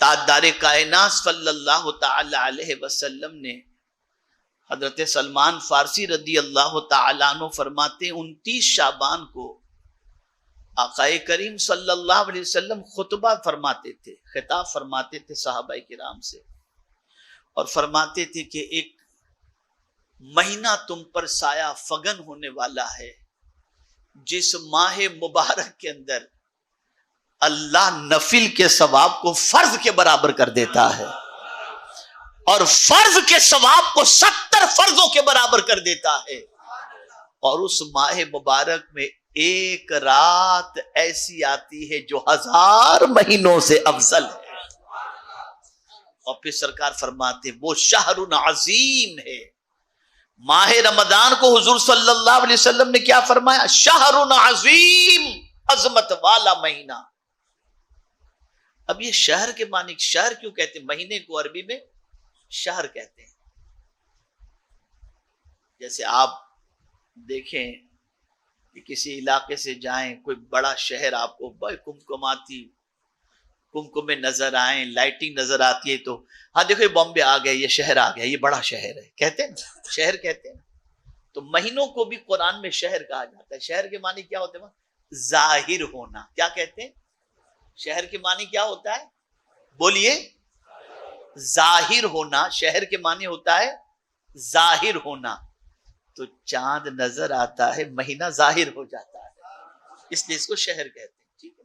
ताजदार कायनात सल्लल्लाहु तआला अलैहि वसल्लम ने हजरत सलमान फारसी रदी अल्लाह तआला अन्हु फरमाते 29 शाबान को आकाए करीम सल्लल्लाहु अलैहि वसल्लम खुतबा फरमाते थे, खिताब फरमाते थे सहाबाए किराम से, और फरमाते थे कि एक महीना तुम पर साया फगन होने वाला है जिस माह मुबारक के अंदर अल्लाह नफिल के सवाब को फर्ज के बराबर कर देता है और फर्ज के सवाब को 70 फर्जों के बराबर कर देता है। और उस माह मुबारक में एक रात ऐसी आती है जो 1000 महीनों से अफजल है। और फिर सरकार फरमाते वो शहरुन अजीम है। माह रमजान को हुजूर सल्लल्लाहु अलैहि वसल्लम ने क्या फरमाया? शहरुन अजीम, अजमत वाला महीना। अब ये शहर के मानी, शहर क्यों कहते हैं? महीने को अरबी में शहर कहते हैं। जैसे आप देखें कि किसी इलाके से जाएं, कोई बड़ा शहर आपको बड़ी कुमकुमाती कुमकुमे नजर आए, लाइटिंग नजर आती है, तो हाँ देखो ये बॉम्बे आ गया, ये शहर आ गया, ये बड़ा शहर है, कहते हैं शहर कहते हैं। तो महीनों को भी कुरान में शहर कहा जाता है। शहर के मानी क्या होते हैं? जाहिर होना। क्या कहते हैं? शहर के मानी क्या होता है? बोलिए। जाहिर होना। शहर के मानी होता है जाहिर होना। तो चांद नजर आता है, महीना जाहिर हो जाता है, इसलिए इसको शहर कहते हैं। ठीक है।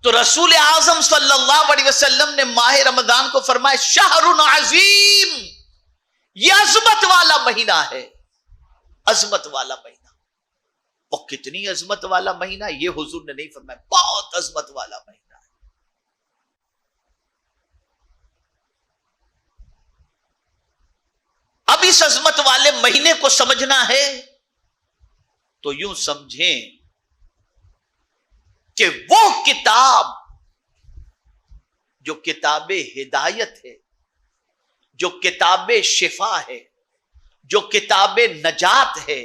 तो रसूल आजम सल्लल्लाहु अलैहि वसल्लम ने माह रमजान को फरमाया शहरुन अजीम, यह अजमत वाला महीना है, अजमत वाला महीना। और कितनी अजमत वाला महीना, यह हुजूर ने नहीं फरमाया, बहुत अजमत वाला महीना है। अब इस अजमत वाले महीने को समझना है तो यूं समझें कि वो किताब जो किताबे हिदायत है, जो किताबे शिफा है, जो किताबे नजात है,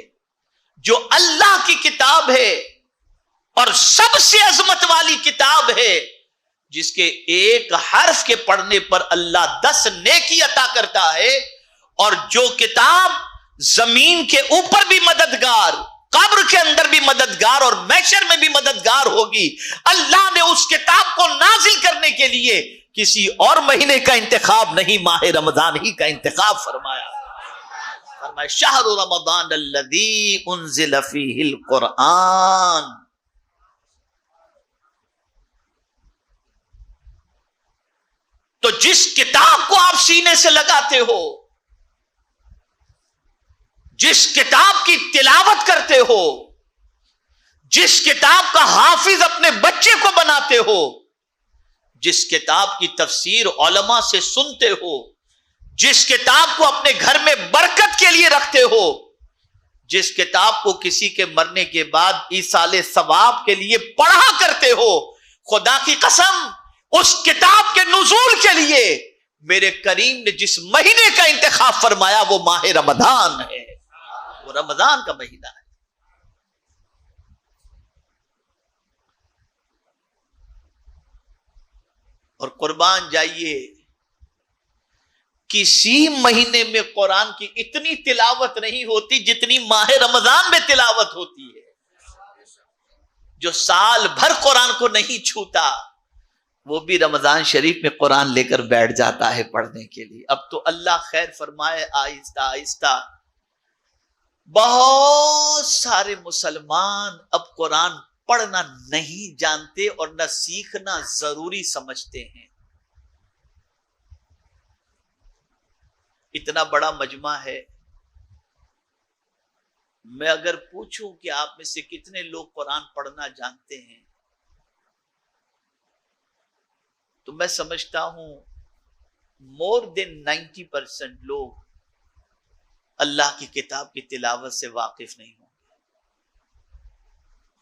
जो अल्लाह की किताब है और सबसे अजमत वाली किताब है, जिसके एक हर्फ के पढ़ने पर अल्लाह 10 नेकी अता करता है, और जो किताब जमीन के ऊपर भी मददगार, कब्र के अंदर भी मददगार और महशर में भी मददगार होगी। अल्लाह ने उस किताब को नाजिल करने के लिए किसी और महीने का इंतखाब नहीं, माह रमजान ही का इंतखाब फरमाया। फरमाया शहरु रमजान अल्लज़ी उन्ज़िल फ़ीहिल कुरआन। तो जिस किताब को आप सीने से लगाते हो, जिस किताब की तिलावत करते हो, जिस किताब का हाफिज अपने बच्चे को बनाते हो, जिस किताब की तफसीर उलमा से सुनते हो, जिस किताब को अपने घर में बरकत के लिए रखते हो, जिस किताब को किसी के मरने के बाद ईसाले सवाब के लिए पढ़ा करते हो, खुदा की कसम उस किताब के नुज़ूल के लिए मेरे करीम ने जिस महीने का इंतखाब फरमाया वो माह रमजान है, वो रमजान का महीना है। और कुर्बान जाइए, किसी महीने में कुरान की इतनी तिलावत नहीं होती जितनी माह रमजान में तिलावत होती है। जो साल भर कुरान को नहीं छूता वो भी रमजान शरीफ में कुरान लेकर बैठ जाता है पढ़ने के लिए। अब तो अल्लाह खैर फरमाए, आहिस्ता आहिस्ता बहुत सारे मुसलमान अब कुरान पढ़ना नहीं जानते और न सीखना जरूरी समझते हैं। इतना बड़ा मजमा है, मैं अगर पूछूं कि आप में से कितने लोग कुरान पढ़ना जानते हैं, तो मैं समझता हूं मोर देन 90% लोग अल्लाह की किताब की तिलावत से वाकिफ नहीं होंगे।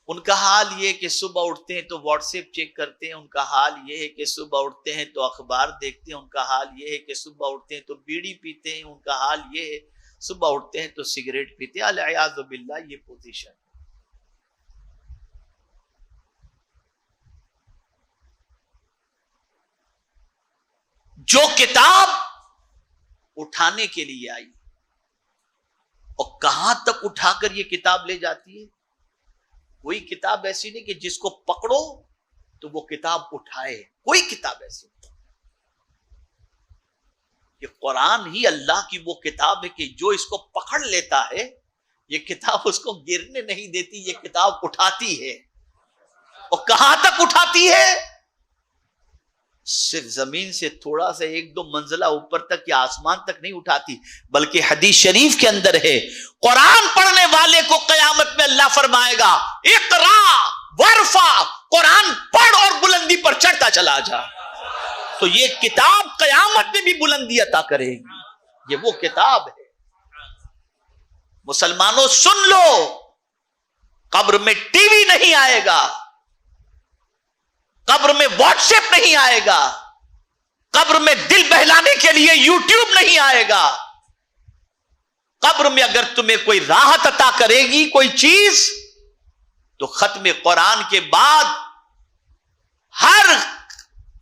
उनका हाल ये है कि सुबह उठते हैं तो व्हाट्सएप चेक करते हैं, उनका हाल ये है कि सुबह उठते हैं तो अखबार देखते हैं, उनका हाल ये है कि सुबह उठते हैं तो बीड़ी पीते हैं, उनका हाल ये है सुबह उठते हैं तो सिगरेट पीते हैं। अल-इयाज़ु बिल्लाह, ये पोजीशन। जो किताब उठाने के लिए आई, और कहां तक उठाकर ये किताब ले जाती है। कोई किताब ऐसी नहीं कि जिसको पकड़ो तो वो किताब उठाए, कोई किताब ऐसी नहीं। ये कुरान ही अल्लाह की वो किताब है कि जो इसको पकड़ लेता है, ये किताब उसको गिरने नहीं देती, ये किताब उठाती है। और कहां तक उठाती है? सिर्फ जमीन से थोड़ा सा एक दो मंजिला ऊपर तक या आसमान तक नहीं उठाती, बल्कि हदीस शरीफ के अंदर है, कुरान पढ़ने वाले को कयामत में अल्लाह फरमाएगा, इकरा वरफा, कुरान पढ़ और बुलंदी पर चढ़ता चला जा। तो ये किताब कयामत में भी बुलंदी अता करेगी। ये वो किताब है। मुसलमानों सुन लो, कब्र में टीवी नहीं आएगा, कब्र में व्हाट्सएप नहीं आएगा, कब्र में दिल बहलाने के लिए यूट्यूब नहीं आएगा। कब्र में अगर तुम्हें कोई राहत अता करेगी कोई चीज, तो खत्म कुरान के बाद हर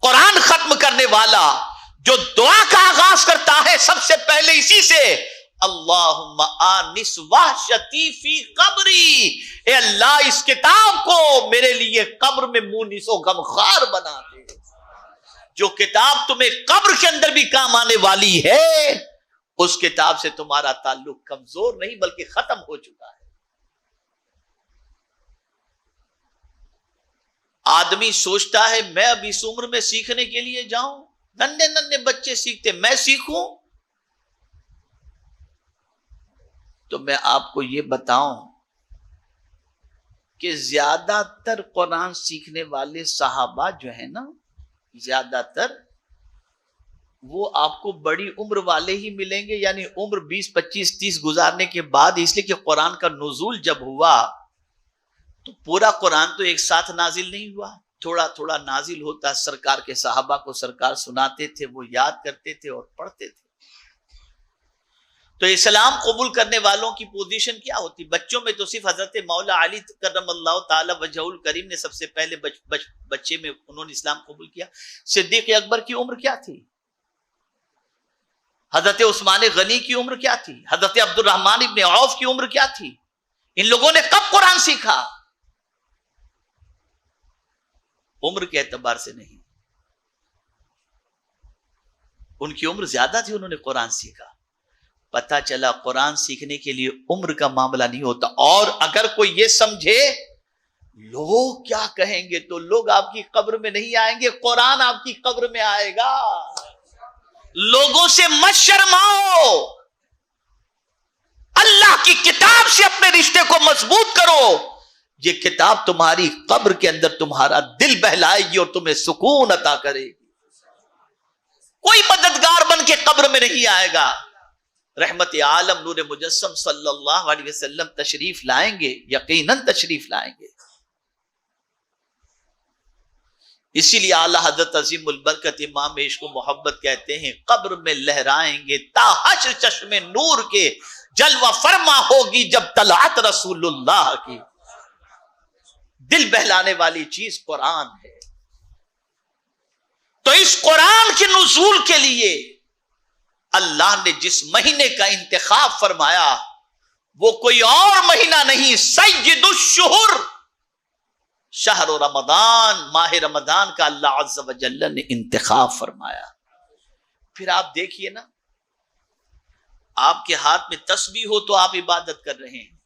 कुरान खत्म करने वाला जो दुआ का आगाज करता है सबसे पहले इसी से, अल्लाहुम्मा आनिस वहशती फी कब्री, ए अल्लाह इस किताब को मेरे लिए कब्र में मुनिसो गमखार बना दे। जो किताब तुम्हें कब्र के अंदर भी काम आने वाली है, उस किताब से तुम्हारा ताल्लुक कमजोर नहीं बल्कि खत्म हो चुका है। आदमी सोचता है मैं अब इस उम्र में सीखने के लिए जाऊं, नन्हे नन्हे बच्चे सीखते, मैं सीखूं। तो मैं आपको ये बताऊं कि ज्यादातर कुरान सीखने वाले सहाबा जो है ना, ज्यादातर वो आपको बड़ी उम्र वाले ही मिलेंगे, यानी उम्र 20, 25, 30 गुजारने के बाद। इसलिए कि कुरान का नुज़ूल जब हुआ तो पूरा कुरान तो एक साथ नाजिल नहीं हुआ, थोड़ा थोड़ा नाजिल होता। सरकार के सहाबा को सरकार सुनाते थे, वो याद करते थे और पढ़ते थे। तो इस्लाम कबूल करने वालों की पोजीशन क्या होती? बच्चों में तो सिर्फ हजरत मौला अली करमल्लाहु ताला वजहुल करीम ने सबसे पहले बच्चे में उन्होंने इस्लाम कबूल किया। सिद्दीक अकबर की उम्र क्या थी? हजरत उस्मान गनी की उम्र क्या थी? हजरत अब्दुर्रहमान इब्ने औफ की उम्र क्या थी? इन लोगों ने कब कुरान सीखा? उम्र के एतबार से नहीं, उनकी उम्र ज्यादा थी, उन्होंने कुरान सीखा। पता चला कुरान सीखने के लिए उम्र का मामला नहीं होता। और अगर कोई ये समझे लोग क्या कहेंगे, तो लोग आपकी कब्र में नहीं आएंगे, कुरान आपकी कब्र में आएगा। लोगों से मत शर्माओ, अल्लाह की किताब से अपने रिश्ते को मजबूत करो। ये किताब तुम्हारी कब्र के अंदर तुम्हारा दिल बहलाएगी और तुम्हें सुकून अता करेगी। कोई मददगार बन के कब्र में नहीं आएगा। रहमत आलम नूर मुजस्सम सल्लल्लाहु अलैहि वसल्लम तशरीफ लाएंगे, यकीनन तशरीफ लाएंगे। इसीलिए आला हजरत अजीमुल बरकत इमाम इश्क व मोहब्बत कहते हैं, कब्र में लहराएंगे ताहश चश्मे नूर के, जलवा फरमा होगी जब तलात रसूलुल्लाह की। दिल बहलाने वाली चीज कुरान है। तो इस कुरान के नुज़ूल के लिए अल्लाह ने जिस महीने का इंतखाब फरमाया वो कोई और महीना नहीं, सय्यदुश्शुहुर शहर रमदान, माह रमदान का अल्लाह अज़्ज़ व जल्ल ने इंतखाब फरमाया। फिर आप देखिए ना, आपके हाथ में तस्बीह हो तो आप इबादत कर रहे हैं,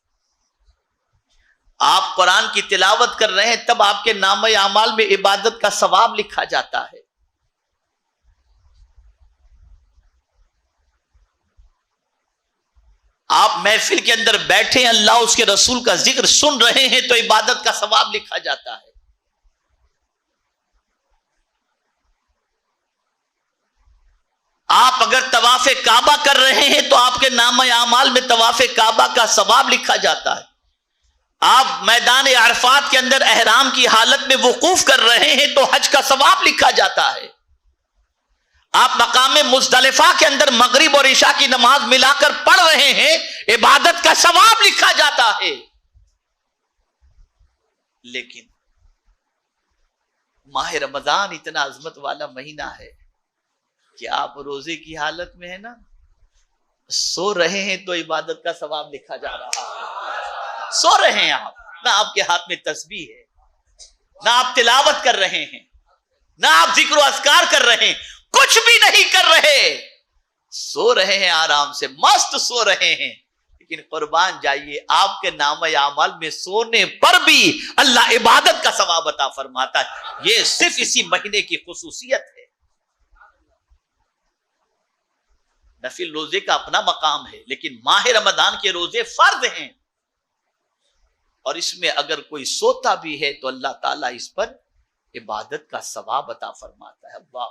आप कुरान की तिलावत कर रहे हैं, तब आपके नामे अमाल में इबादत का सवाब लिखा जाता है। आप महफिल के अंदर बैठे हैं, अल्लाह उसके रसूल का जिक्र सुन रहे हैं, तो इबादत का सवाब लिखा जाता है। आप अगर तवाफे काबा कर रहे हैं तो आपके नामे अमाल में तवाफे काबा का सवाब लिखा जाता है। आप मैदान अरफात के अंदर एहराम की हालत में वकूफ कर रहे हैं तो हज का सवाब लिखा जाता है। आप मकाम मुज़दलिफा के अंदर मगरिब और इशा की नमाज मिलाकर पढ़ रहे हैं, इबादत का सवाब लिखा जाता है। लेकिन माह रमजान इतना अजमत वाला महीना है कि आप रोजे की हालत में है ना, सो रहे हैं तो इबादत का सवाब लिखा जा रहा है। सो रहे हैं आप, ना आपके हाथ में तस्बीह है, ना आप तिलावत कर रहे हैं, ना आप जिक्र अस्कार कर रहे हैं, कुछ भी नहीं कर रहे, सो रहे हैं, आराम से मस्त सो रहे हैं। लेकिन कुर्बान जाइए, आपके नाम आमल में सोने पर भी अल्लाह इबादत का सवाब अता फरमाता है। ये सिर्फ इसी महीने की खुसूसियत है। नफिल रोजे का अपना मकाम है, लेकिन माह रमजान के रोजे फर्ज हैं, और इसमें अगर कोई सोता भी है तो अल्लाह ताला इस पर इबादत का सवाब अता फरमाता है। अल्लाह